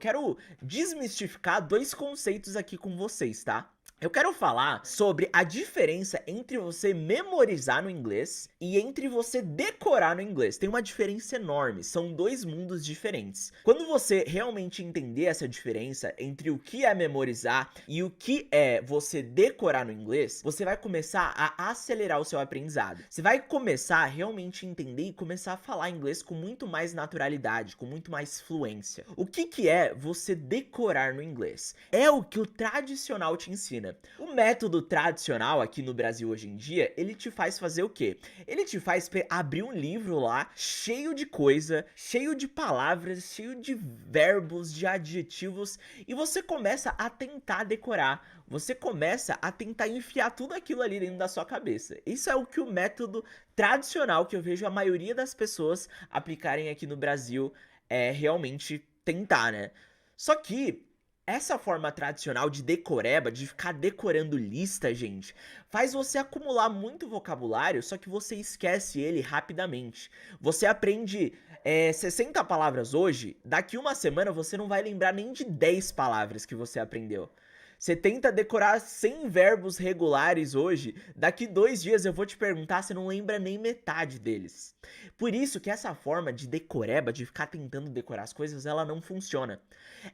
Quero desmistificar dois conceitos aqui com vocês, tá? Eu quero falar sobre a diferença entre você memorizar no inglês e entre você decorar no inglês. Tem uma diferença enorme, são dois mundos diferentes. Quando você realmente entender essa diferença entre o que é memorizar e o que é você decorar no inglês, você vai começar a acelerar o seu aprendizado. Você vai começar a realmente entender e começar a falar inglês com muito mais naturalidade, com muito mais fluência. O que é você decorar no inglês? É o que o tradicional te ensina. O método tradicional aqui no Brasil hoje em dia, ele te faz fazer o quê? Ele te faz abrir um livro lá, cheio de coisa, cheio de palavras, cheio de verbos, de adjetivos, e você começa a tentar decorar. Você começa a tentar enfiar tudo aquilo ali dentro da sua cabeça. Isso é o que o método tradicional que eu vejo a maioria das pessoas aplicarem aqui no Brasil realmente tentar, né? Só que essa forma tradicional de decoreba, de ficar decorando lista, gente, faz você acumular muito vocabulário, só que você esquece ele rapidamente. Você aprende 60 palavras hoje, daqui uma semana você não vai lembrar nem de 10 palavras que você aprendeu. Você tenta decorar 100 verbos regulares hoje, daqui 2 dias eu vou te perguntar, você não lembra nem metade deles. Por isso que essa forma de decoreba, de ficar tentando decorar as coisas, ela não funciona.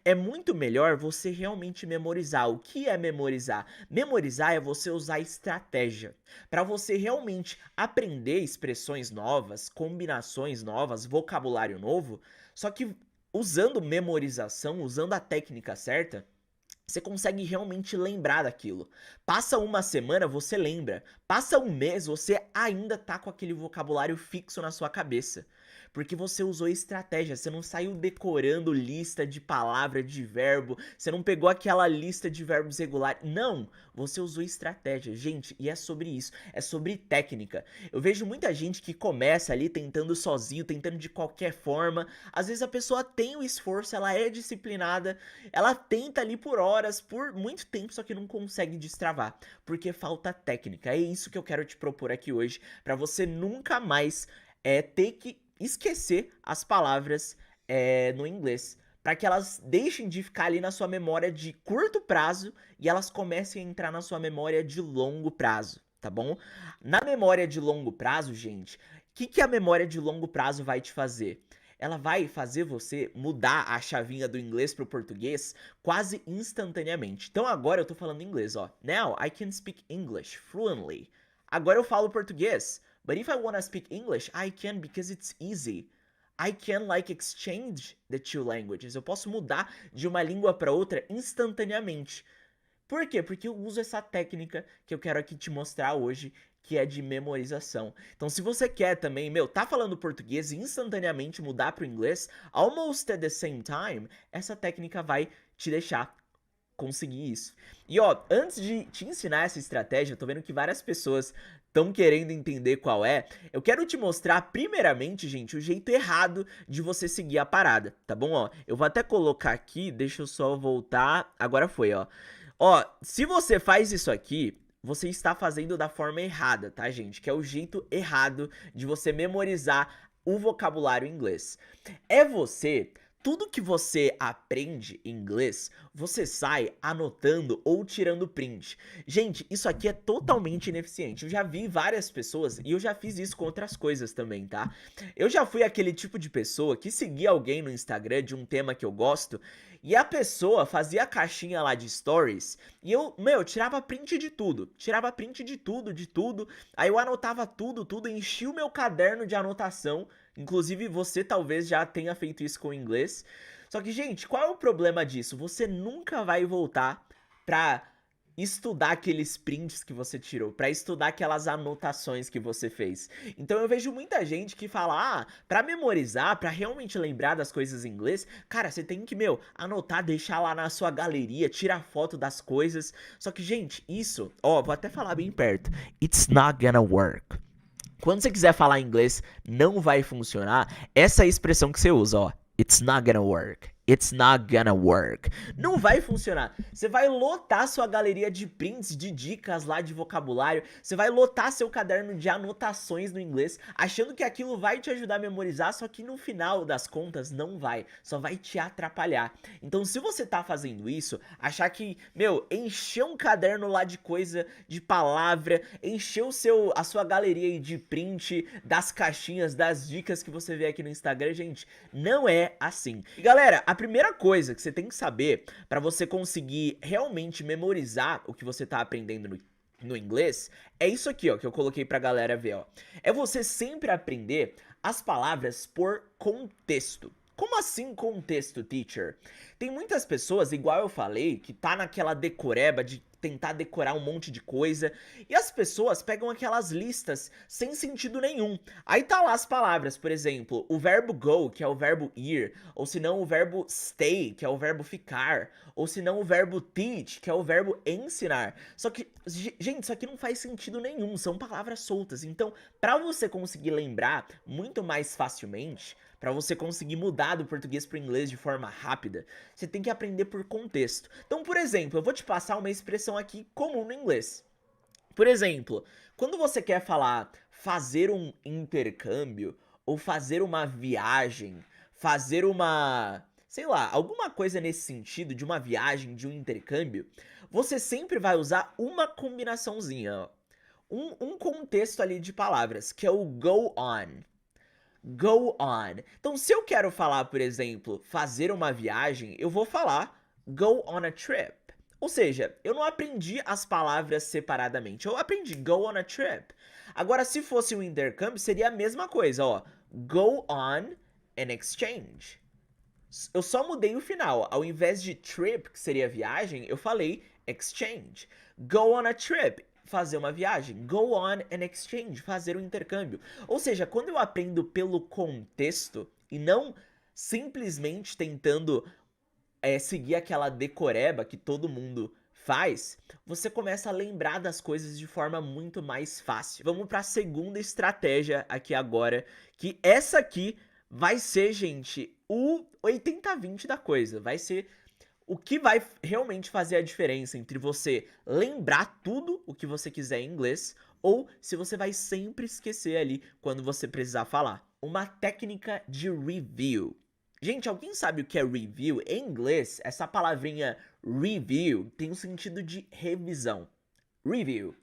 É muito melhor você realmente memorizar. O que é memorizar? Memorizar é você usar estratégia para você realmente aprender expressões novas, combinações novas, vocabulário novo, só que usando memorização, usando a técnica certa, você consegue realmente lembrar daquilo. Passa uma semana, você lembra. Passa um mês, você ainda tá com aquele vocabulário fixo na sua cabeça. Porque você usou estratégia, você não saiu decorando lista de palavra, de verbo, você não pegou aquela lista de verbos regulares. Não, você usou estratégia. Gente, e é sobre isso, é sobre técnica. Eu vejo muita gente que começa ali tentando sozinho, tentando de qualquer forma. Às vezes a pessoa tem o esforço, ela é disciplinada, ela tenta ali por horas, por muito tempo, só que não consegue destravar, porque falta técnica. É isso que eu quero te propor aqui hoje, para você nunca mais ter que esquecer as palavras no inglês, para que elas deixem de ficar ali na sua memória de curto prazo e elas comecem a entrar na sua memória de longo prazo, tá bom? Na memória de longo prazo, gente, o que a memória de longo prazo vai te fazer? Ela vai fazer você mudar a chavinha do inglês para o português quase instantaneamente. Então agora eu tô falando inglês, ó. Now I can speak English fluently. Agora eu falo português. But if I wanna speak English, I can because it's easy. I can like exchange the two languages. Eu posso mudar de uma língua para outra instantaneamente. Por quê? Porque eu uso essa técnica que eu quero aqui te mostrar hoje, que é de memorização. Então, se você quer também, tá falando português e instantaneamente mudar para o inglês, almost at the same time, essa técnica vai te deixar conseguir isso. E ó, antes de te ensinar essa estratégia, eu tô vendo que várias pessoas estão querendo entender qual é. Eu quero te mostrar primeiramente, gente, o jeito errado de você seguir a parada, tá bom? Ó, eu vou até colocar aqui, deixa eu só voltar. Agora foi, ó. Ó, se você faz isso aqui, você está fazendo da forma errada, tá, gente? Que é o jeito errado de você memorizar o vocabulário inglês. É você tudo que você aprende em inglês, você sai anotando ou tirando print. Gente, isso aqui é totalmente ineficiente. Eu já vi várias pessoas e eu já fiz isso com outras coisas também, tá? Eu já fui aquele tipo de pessoa que seguia alguém no Instagram de um tema que eu gosto e a pessoa fazia a caixinha lá de stories e eu, tirava print de tudo. Tirava print de tudo, de tudo. Aí eu anotava tudo, enchia o meu caderno de anotação. Inclusive, você talvez já tenha feito isso com o inglês. Só que, gente, qual é o problema disso? Você nunca vai voltar pra estudar aqueles prints que você tirou, pra estudar aquelas anotações que você fez. Então eu vejo muita gente que fala, pra memorizar, pra realmente lembrar das coisas em inglês, cara, você tem que, anotar, deixar lá na sua galeria, tirar foto das coisas. Só que, gente, isso, ó, vou até falar bem perto. It's not gonna work. Quando você quiser falar inglês, não vai funcionar. Essa é a expressão que você usa, ó. It's not gonna work. It's not gonna work. Não vai funcionar. Você vai lotar sua galeria de prints, de dicas lá de vocabulário. Você vai lotar seu caderno de anotações no inglês, achando que aquilo vai te ajudar a memorizar, só que no final das contas não vai. Só vai te atrapalhar. Então, se você tá fazendo isso, achar que, meu, encher um caderno lá de coisa, de palavra, encher a sua galeria aí de print, das caixinhas, das dicas que você vê aqui no Instagram, gente, não é assim. E galera, a primeira coisa que você tem que saber para você conseguir realmente memorizar o que você tá aprendendo no inglês é isso aqui, ó, que eu coloquei pra galera ver, ó. É você sempre aprender as palavras por contexto. Como assim contexto, teacher? Tem muitas pessoas, igual eu falei, que tá naquela decoreba de tentar decorar um monte de coisa, e as pessoas pegam aquelas listas sem sentido nenhum. Aí tá lá as palavras, por exemplo, o verbo go, que é o verbo ir, ou se não o verbo stay, que é o verbo ficar, ou se não o verbo teach, que é o verbo ensinar. Só que, gente, isso aqui não faz sentido nenhum, são palavras soltas. Então, para você conseguir lembrar muito mais facilmente, para você conseguir mudar do português para o inglês de forma rápida, você tem que aprender por contexto. Então, por exemplo, eu vou te passar uma expressão aqui comum no inglês. Por exemplo, quando você quer falar fazer um intercâmbio, ou fazer uma viagem, fazer uma, sei lá, alguma coisa nesse sentido, de uma viagem, de um intercâmbio, você sempre vai usar uma combinaçãozinha, ó. Um contexto ali de palavras, que é o go on. Go on. Então, se eu quero falar, por exemplo, fazer uma viagem, eu vou falar go on a trip. Ou seja, eu não aprendi as palavras separadamente, eu aprendi go on a trip. Agora, se fosse um intercâmbio, seria a mesma coisa, ó. Go on an exchange. Eu só mudei o final. Ao invés de trip, que seria viagem, eu falei exchange. Go on a trip, fazer uma viagem. Go on an exchange, fazer um intercâmbio. Ou seja, quando eu aprendo pelo contexto e não simplesmente tentando seguir aquela decoreba que todo mundo faz, você começa a lembrar das coisas de forma muito mais fácil. Vamos para a segunda estratégia aqui agora, que essa aqui vai ser, gente, o 80-20 da coisa. Vai ser o que vai realmente fazer a diferença entre você lembrar tudo o que você quiser em inglês ou se você vai sempre esquecer ali quando você precisar falar. Uma técnica de review. Gente, alguém sabe o que é review? Em inglês, essa palavrinha review tem o sentido de revisão. Review.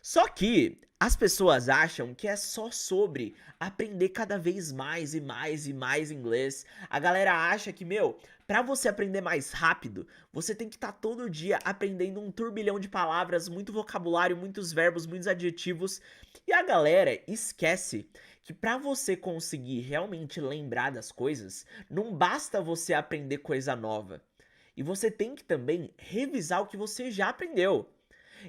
Só que as pessoas acham que é só sobre aprender cada vez mais e mais e mais inglês. A galera acha que, meu, pra você aprender mais rápido, você tem que estar todo dia aprendendo um turbilhão de palavras, muito vocabulário, muitos verbos, muitos adjetivos. E a galera esquece que pra você conseguir realmente lembrar das coisas, não basta você aprender coisa nova. E você tem que também revisar o que você já aprendeu.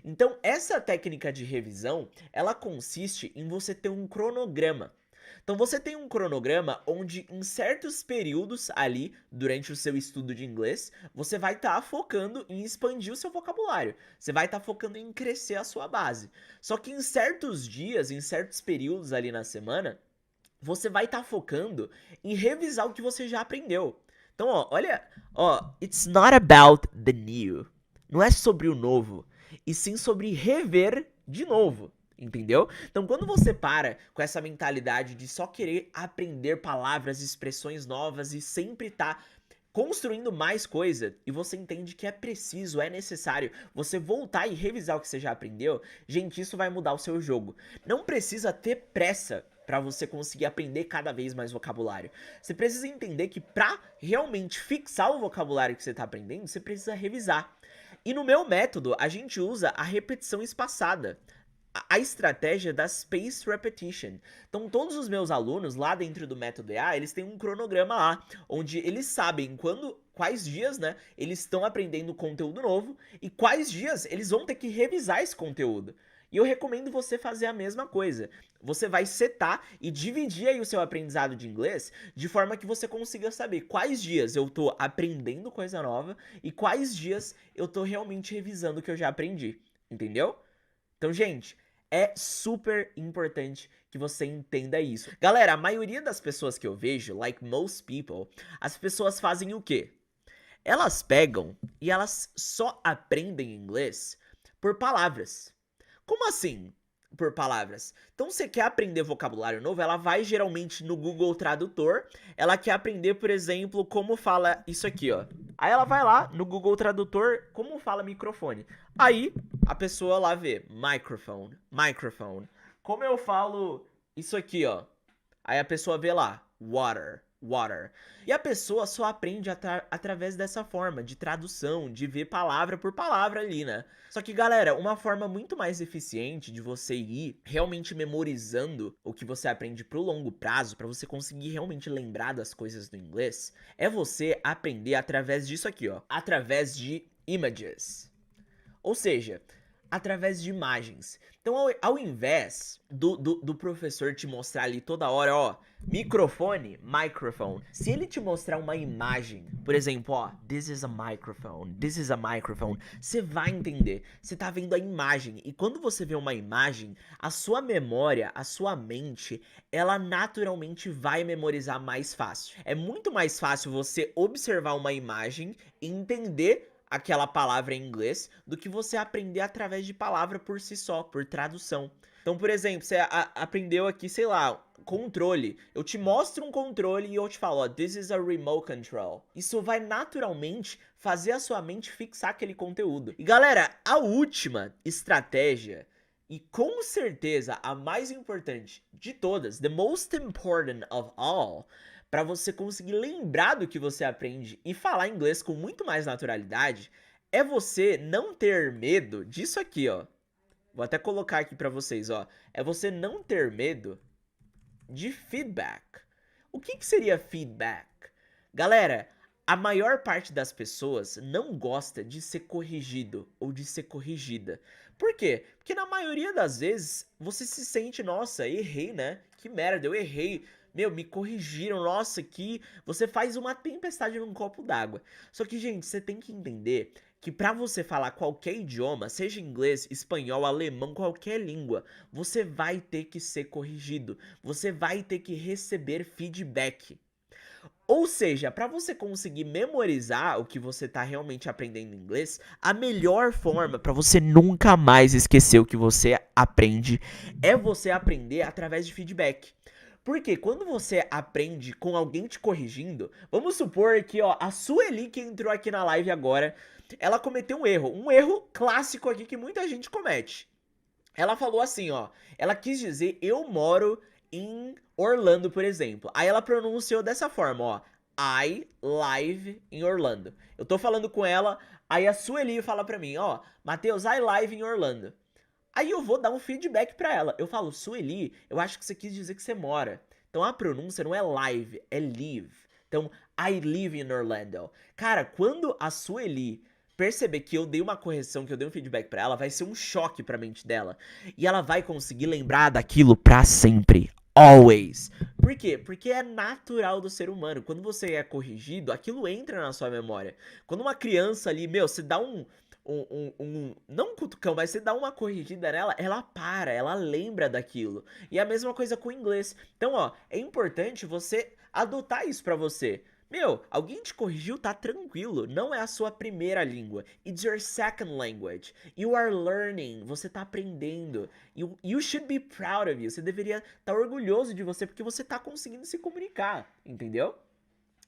Então, essa técnica de revisão, ela consiste em você ter um cronograma. Então, você tem um cronograma onde em certos períodos ali, durante o seu estudo de inglês, você vai estar focando em expandir o seu vocabulário. Você vai estar focando em crescer a sua base. Só que em certos dias, em certos períodos ali na semana, você vai estar focando em revisar o que você já aprendeu. Então, ó, olha, ó, it's not about the new. Não é sobre o novo, e sim sobre rever de novo, entendeu? Então, quando você para com essa mentalidade de só querer aprender palavras, expressões novas e sempre tá construindo mais coisa, e você entende que é preciso, é necessário você voltar e revisar o que você já aprendeu, gente, isso vai mudar o seu jogo. Não precisa ter pressa para você conseguir aprender cada vez mais vocabulário. Você precisa entender que para realmente fixar o vocabulário que você está aprendendo, você precisa revisar. E no meu método, a gente usa a repetição espaçada. A estratégia da Spaced Repetition. Então, todos os meus alunos lá dentro do método EA, eles têm um cronograma lá, onde eles sabem quais dias, né, eles estão aprendendo conteúdo novo e quais dias eles vão ter que revisar esse conteúdo. E eu recomendo você fazer a mesma coisa. Você vai setar e dividir aí o seu aprendizado de inglês de forma que você consiga saber quais dias eu tô aprendendo coisa nova e quais dias eu tô realmente revisando o que eu já aprendi. Entendeu? Então, gente, É super importante que você entenda isso. Galera, a maioria das pessoas que eu vejo, like most people, as pessoas fazem o quê? Elas pegam e elas só aprendem inglês por palavras. Como assim? Por palavras. Então, você quer aprender vocabulário novo, ela vai geralmente no Google Tradutor. Ela quer aprender, por exemplo, como fala isso aqui, ó. Aí ela vai lá no Google Tradutor, como fala microfone. Aí a pessoa lá vê microphone, microphone. Como eu falo isso aqui, ó. Aí a pessoa vê lá water, water. E a pessoa só aprende através dessa forma, de tradução, de ver palavra por palavra ali, né? Só que, galera, uma forma muito mais eficiente de você ir realmente memorizando o que você aprende pro longo prazo, pra você conseguir realmente lembrar das coisas do inglês, é você aprender através disso aqui, ó. Através de images. Ou seja, através de imagens. Então, ao invés do professor te mostrar ali toda hora, ó, microfone, microphone. Se ele te mostrar uma imagem, por exemplo, ó, this is a microphone, this is a microphone, você vai entender. Você tá vendo a imagem. E quando você vê uma imagem, a sua memória, a sua mente, ela naturalmente vai memorizar mais fácil. É muito mais fácil você observar uma imagem e entender aquela palavra em inglês do que você aprender através de palavra por si só, por tradução. Então, por exemplo, você aprendeu aqui, sei lá, controle. Eu te mostro um controle e eu te falo, ó, this is a remote control. Isso vai naturalmente fazer a sua mente fixar aquele conteúdo. E galera, a última estratégia, e com certeza a mais importante de todas, the most important of all, para você conseguir lembrar do que você aprende e falar inglês com muito mais naturalidade, é você não ter medo disso aqui, ó. Vou até colocar aqui para vocês, ó. É você não ter medo de feedback. O que seria feedback? Galera, a maior parte das pessoas não gosta de ser corrigido ou de ser corrigida. Por quê? Porque na maioria das vezes você se sente, nossa, errei, né? Que merda, eu errei. Meu, me corrigiram, nossa, que você faz uma tempestade num copo d'água. Só que, gente, você tem que entender que pra você falar qualquer idioma, seja inglês, espanhol, alemão, qualquer língua, você vai ter que ser corrigido. Você vai ter que receber feedback. Ou seja, para você conseguir memorizar o que você tá realmente aprendendo em inglês, a melhor forma para você nunca mais esquecer o que você aprende é você aprender através de feedback. Porque quando você aprende com alguém te corrigindo, vamos supor que, ó, a Sueli que entrou aqui na live agora, ela cometeu um erro clássico aqui que muita gente comete. Ela falou assim, ó, ela quis dizer eu moro em Orlando, por exemplo. Aí ela pronunciou dessa forma, ó, I live in Orlando. Eu tô falando com ela, aí a Sueli fala pra mim, ó, Matheus, I live in Orlando. Aí eu vou dar um feedback pra ela. Eu falo, Sueli, eu acho que você quis dizer que você mora. Então a pronúncia não é live, é live. Então, I live in Orlando. Cara, quando a Sueli perceber que eu dei uma correção, que eu dei um feedback pra ela, vai ser um choque pra mente dela. E ela vai conseguir lembrar daquilo pra sempre. Always. Por quê? Porque é natural do ser humano. Quando você é corrigido, aquilo entra na sua memória. Quando uma criança ali, meu, você dá não um cutucão, mas você dá uma corrigida nela, ela para, ela lembra daquilo. E a mesma coisa com o inglês. Então, ó, é importante você adotar isso pra você. Meu, alguém te corrigiu, tá tranquilo. Não é a sua primeira língua. It's your second language. You are learning. Você tá aprendendo. You should be proud of you. Você deveria estar orgulhoso de você porque você tá conseguindo se comunicar, entendeu?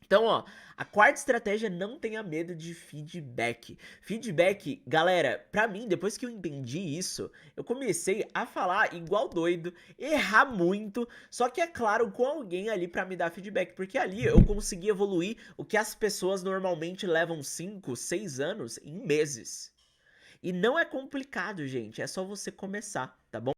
Então, ó, a quarta estratégia é não tenha medo de feedback. Feedback, galera, pra mim, depois que eu entendi isso, eu comecei a falar igual doido, errar muito, só que é claro, com alguém ali pra me dar feedback, porque ali eu consegui evoluir o que as pessoas normalmente levam 5, 6 anos em meses. E não é complicado, gente, é só você começar, tá bom?